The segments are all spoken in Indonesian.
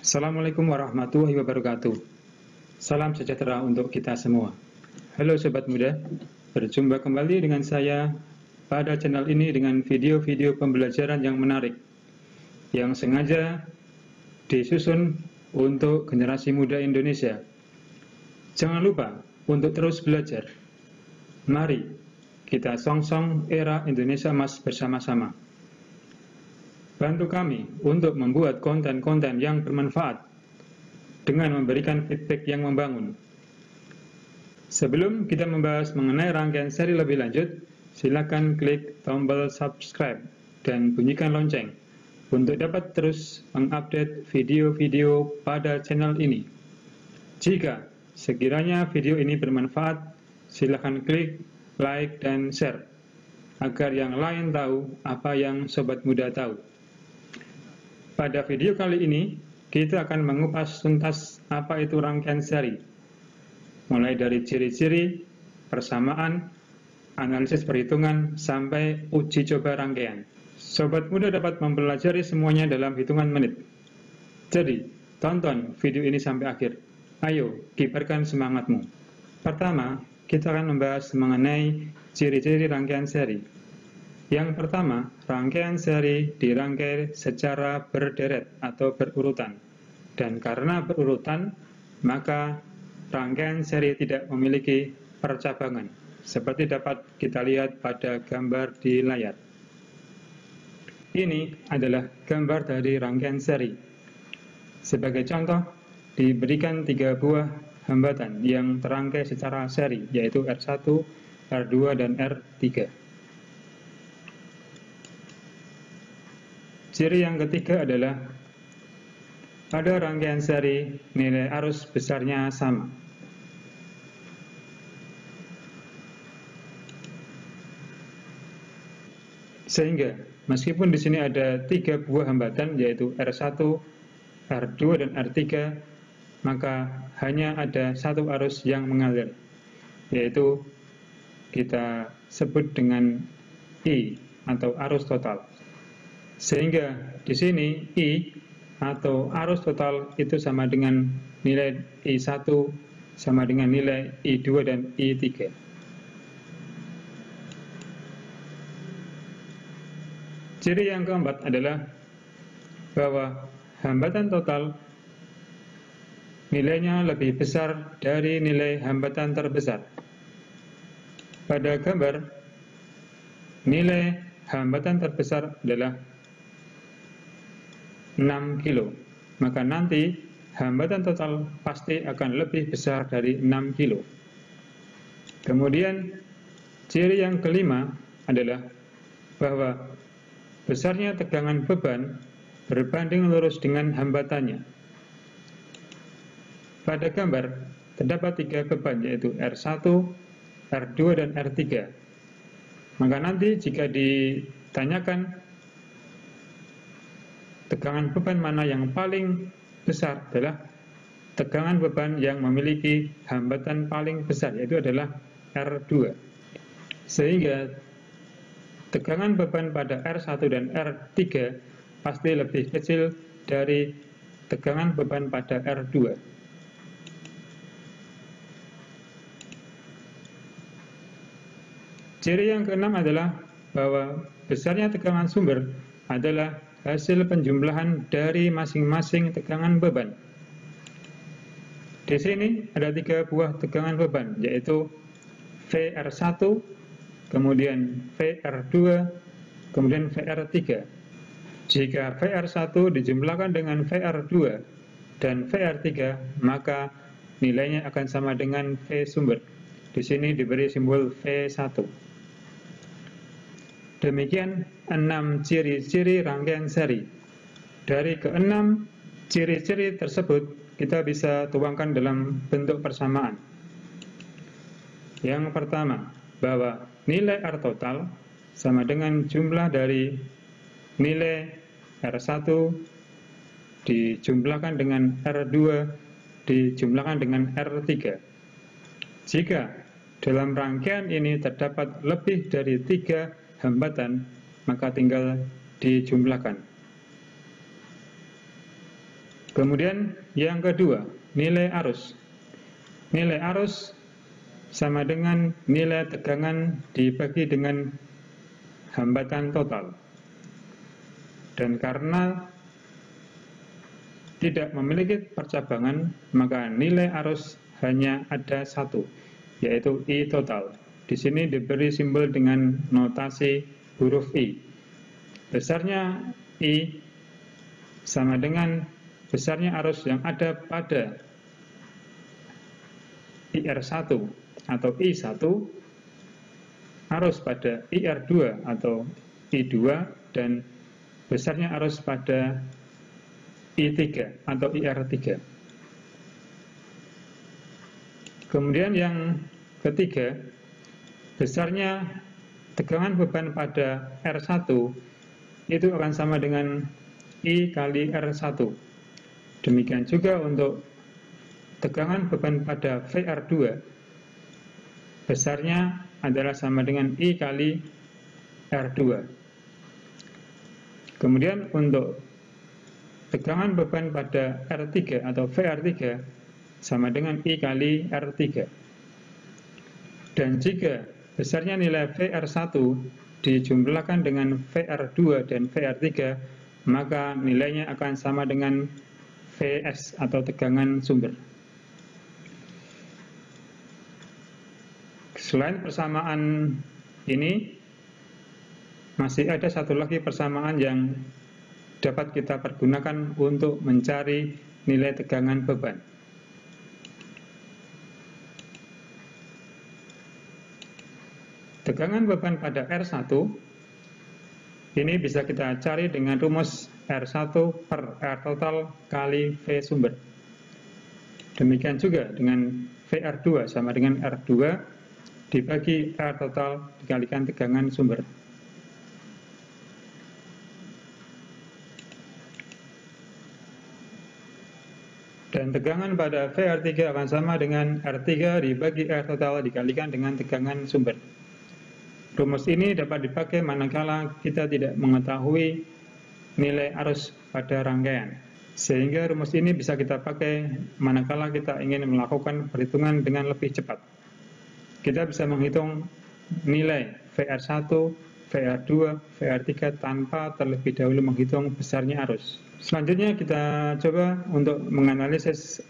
Assalamualaikum warahmatullahi wabarakatuh. Salam sejahtera untuk kita semua. Halo Sobat Muda, berjumpa kembali dengan saya pada channel ini dengan video-video pembelajaran yang menarik, yang sengaja disusun untuk generasi muda Indonesia. Jangan lupa untuk terus belajar. Mari kita song-song era Indonesia Emas bersama-sama. Bantu kami untuk membuat konten-konten yang bermanfaat dengan memberikan feedback yang membangun. Sebelum kita membahas mengenai rangkaian seri lebih lanjut, silakan klik tombol subscribe dan bunyikan lonceng untuk dapat terus mengupdate video-video pada channel ini. Jika sekiranya video ini bermanfaat, silakan klik like dan share agar yang lain tahu apa yang Sobat Muda tahu. Pada video kali ini, kita akan mengupas tuntas apa itu rangkaian seri, mulai dari ciri-ciri, persamaan, analisis perhitungan, sampai uji coba rangkaian. Sobat Muda dapat mempelajari semuanya dalam hitungan menit. Jadi, tonton video ini sampai akhir. Ayo, kibarkan semangatmu. Pertama, kita akan membahas mengenai ciri-ciri rangkaian seri. Yang pertama, rangkaian seri dirangkai secara berderet atau berurutan. Dan karena berurutan, maka rangkaian seri tidak memiliki percabangan, seperti dapat kita lihat pada gambar di layar. Ini adalah gambar dari rangkaian seri. Sebagai contoh, diberikan 3 buah hambatan yang terangkai secara seri, yaitu R1, R2, dan R3. Ciri yang ketiga adalah pada rangkaian seri nilai arus besarnya sama. Sehingga meskipun di sini ada 3 buah hambatan yaitu R1, R2, dan R3, maka hanya ada satu arus yang mengalir, yaitu kita sebut dengan I atau arus total. Sehingga di sini I atau arus total itu sama dengan nilai I1 sama dengan nilai I2 dan I3. Ciri yang keempat adalah bahwa hambatan total nilainya lebih besar dari nilai hambatan terbesar. Pada gambar, nilai hambatan terbesar adalah 6 kilo, maka nanti hambatan total pasti akan lebih besar dari 6 kilo. Kemudian ciri yang kelima adalah bahwa besarnya tegangan beban berbanding lurus dengan hambatannya. Pada gambar terdapat 3 beban yaitu R1, R2, dan R3. Maka nanti jika ditanyakan tegangan beban mana yang paling besar, adalah tegangan beban yang memiliki hambatan paling besar, yaitu adalah R2. Sehingga tegangan beban pada R1 dan R3 pasti lebih kecil dari tegangan beban pada R2. Ciri yang keenam adalah bahwa besarnya tegangan sumber adalah hasil penjumlahan dari masing-masing tegangan beban. Di sini ada 3 buah tegangan beban, yaitu VR1, kemudian VR2, kemudian VR3. Jika VR1 dijumlahkan dengan VR2 dan VR3, maka nilainya akan sama dengan V sumber. Di sini diberi simbol V1. Demikian 6 ciri-ciri rangkaian seri. Dari ke-6 ciri-ciri tersebut kita bisa tuangkan dalam bentuk persamaan. Yang pertama, bahwa nilai R total sama dengan jumlah dari nilai R1 dijumlahkan dengan R2 dijumlahkan dengan R3. Jika dalam rangkaian ini terdapat lebih dari 3 hambatan, maka tinggal dijumlahkan. Kemudian yang kedua, nilai arus. Nilai arus sama dengan nilai tegangan dibagi dengan hambatan total. Dan karena tidak memiliki percabangan, maka nilai arus hanya ada satu, yaitu I total. Di sini diberi simbol dengan notasi huruf I. Besarnya I sama dengan besarnya arus yang ada pada IR1 atau I1, arus pada IR2 atau I2, dan besarnya arus pada I3 atau IR3. Kemudian yang ketiga, besarnya tegangan beban pada R1 itu akan sama dengan I kali R1. Demikian juga untuk tegangan beban pada VR2, besarnya adalah sama dengan I kali R2. Kemudian untuk tegangan beban pada R3 atau VR3 sama dengan I kali R3. Dan jika besarnya nilai VR1 dijumlahkan dengan VR2 dan VR3, maka nilainya akan sama dengan Vs atau tegangan sumber. Selain persamaan ini, masih ada satu lagi persamaan yang dapat kita pergunakan untuk mencari nilai tegangan beban. Tegangan beban pada R1 ini bisa kita cari dengan rumus R1 per R total kali V sumber. Demikian juga dengan VR2 sama dengan R2 dibagi R total dikalikan tegangan sumber. Dan tegangan pada VR3 akan sama dengan R3 dibagi R total dikalikan dengan tegangan sumber. Rumus ini dapat dipakai manakala kita tidak mengetahui nilai arus pada rangkaian. Sehingga rumus ini bisa kita pakai manakala kita ingin melakukan perhitungan dengan lebih cepat. Kita bisa menghitung nilai VR1, VR2, VR3 tanpa terlebih dahulu menghitung besarnya arus. Selanjutnya kita coba untuk menganalisis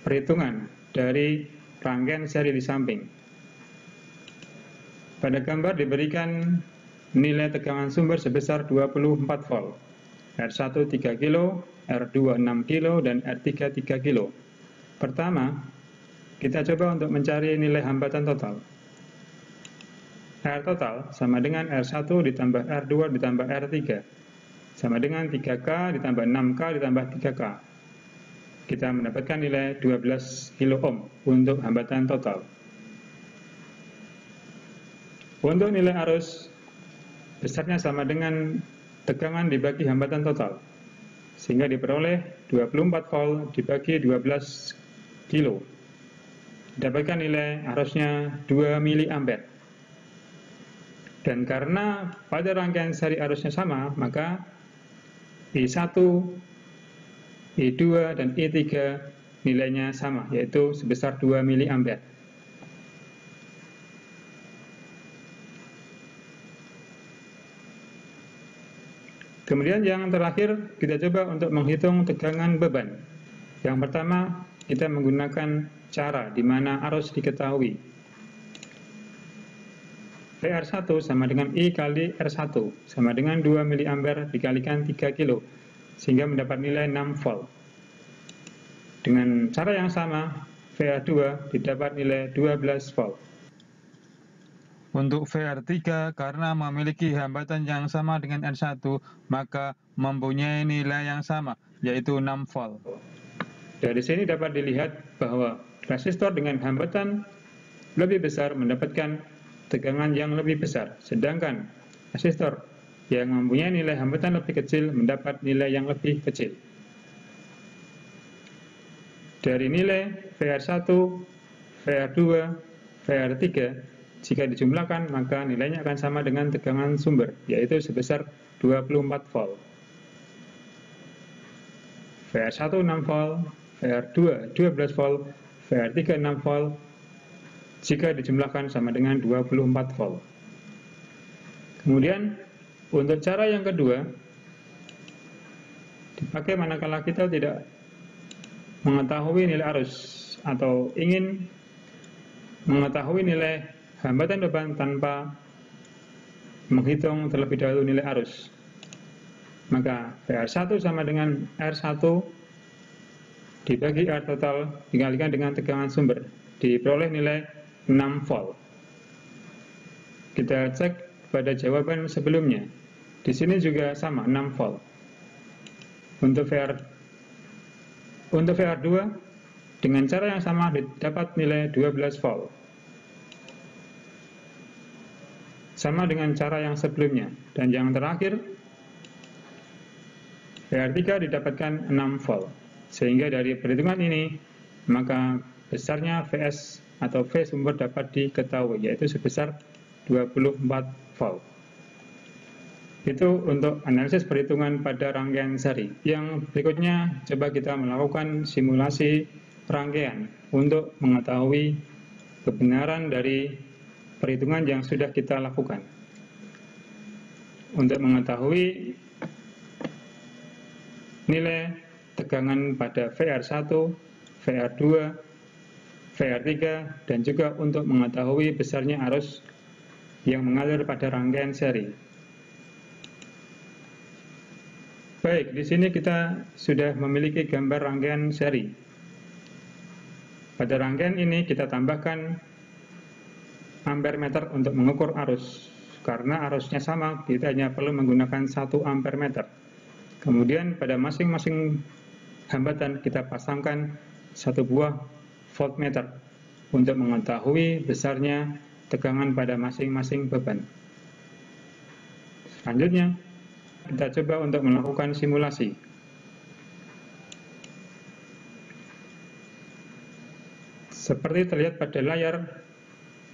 perhitungan dari rangkaian seri di samping. Pada gambar diberikan nilai tegangan sumber sebesar 24 volt, R1 3 kilo, R2 6 kilo, dan R3 3 kilo. Pertama, kita coba untuk mencari nilai hambatan total. R total sama dengan R1 ditambah R2 ditambah R3, sama dengan 3K ditambah 6K ditambah 3K. Kita mendapatkan nilai 12 kilo ohm untuk hambatan total. Untuk nilai arus, besarnya sama dengan tegangan dibagi hambatan total, sehingga diperoleh 24 volt dibagi 12 kilo. Dapatkan nilai arusnya 2 mA. Dan karena pada rangkaian seri arusnya sama, maka I1, I2, dan I3 nilainya sama, yaitu sebesar 2 mA. Kemudian yang terakhir, kita coba untuk menghitung tegangan beban. Yang pertama, kita menggunakan cara di mana arus diketahui. VR1 sama dengan I kali R1, sama dengan 2 mA dikalikan 3 kilo, sehingga mendapat nilai 6 volt. Dengan cara yang sama, VR2 didapat nilai 12 volt. Untuk VR3, karena memiliki hambatan yang sama dengan R1, maka mempunyai nilai yang sama, yaitu 6 volt. Dari sini dapat dilihat bahwa resistor dengan hambatan lebih besar mendapatkan tegangan yang lebih besar, sedangkan resistor yang mempunyai nilai hambatan lebih kecil mendapat nilai yang lebih kecil. Dari nilai VR1, VR2, VR3, jika dijumlahkan, maka nilainya akan sama dengan tegangan sumber, yaitu sebesar 24 volt. VR1 6 volt, VR2 12 volt, VR3 6 volt, jika dijumlahkan sama dengan 24 volt. Kemudian untuk cara yang kedua dipakai manakala kita tidak mengetahui nilai arus atau ingin mengetahui nilai hambatan beban tanpa menghitung terlebih dahulu nilai arus. Maka VR1 sama dengan R1 dibagi R total dikalikan dengan tegangan sumber, diperoleh nilai 6 volt. Kita cek pada jawaban sebelumnya. Di sini juga sama 6 volt. Untuk VR2 dengan cara yang sama dapat nilai 12 volt. Sama dengan cara yang sebelumnya. Dan yang terakhir, VR3 didapatkan 6 volt. Sehingga dari perhitungan ini, maka besarnya Vs atau V sumber dapat diketahui, yaitu sebesar 24 volt. Itu untuk analisis perhitungan pada rangkaian seri. Yang berikutnya, coba kita melakukan simulasi rangkaian untuk mengetahui kebenaran dari perhitungan yang sudah kita lakukan. Untuk mengetahui nilai tegangan pada VR1, VR2, VR3, dan juga untuk mengetahui besarnya arus yang mengalir pada rangkaian seri. Baik, di sini kita sudah memiliki gambar rangkaian seri. Pada rangkaian ini kita tambahkan ampere meter untuk mengukur arus. Karena arusnya sama, kita hanya perlu menggunakan 1 ampere meter. Kemudian pada masing-masing hambatan kita pasangkan 1 buah voltmeter untuk mengetahui besarnya tegangan pada masing-masing beban. Selanjutnya, kita coba untuk melakukan simulasi. Seperti terlihat pada layar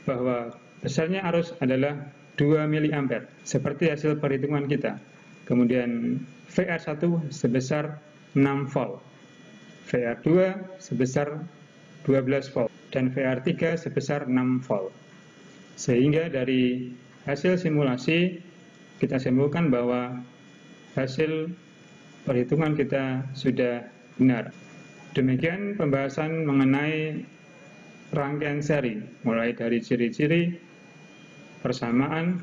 bahwa besarnya arus adalah 2 mA, seperti hasil perhitungan kita. Kemudian VR1 sebesar 6 volt, VR2 sebesar 12 volt, dan VR3 sebesar 6 volt. Sehingga dari hasil simulasi kita simpulkan bahwa hasil perhitungan kita sudah benar. Demikian pembahasan mengenai rangkaian seri, mulai dari ciri-ciri, persamaan,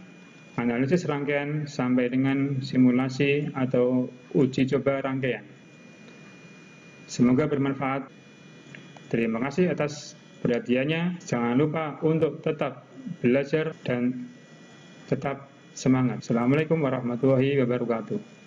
analisis rangkaian, sampai dengan simulasi atau uji coba rangkaian. Semoga bermanfaat. Terima kasih atas perhatiannya. Jangan lupa untuk tetap belajar dan tetap semangat. Assalamualaikum warahmatullahi wabarakatuh.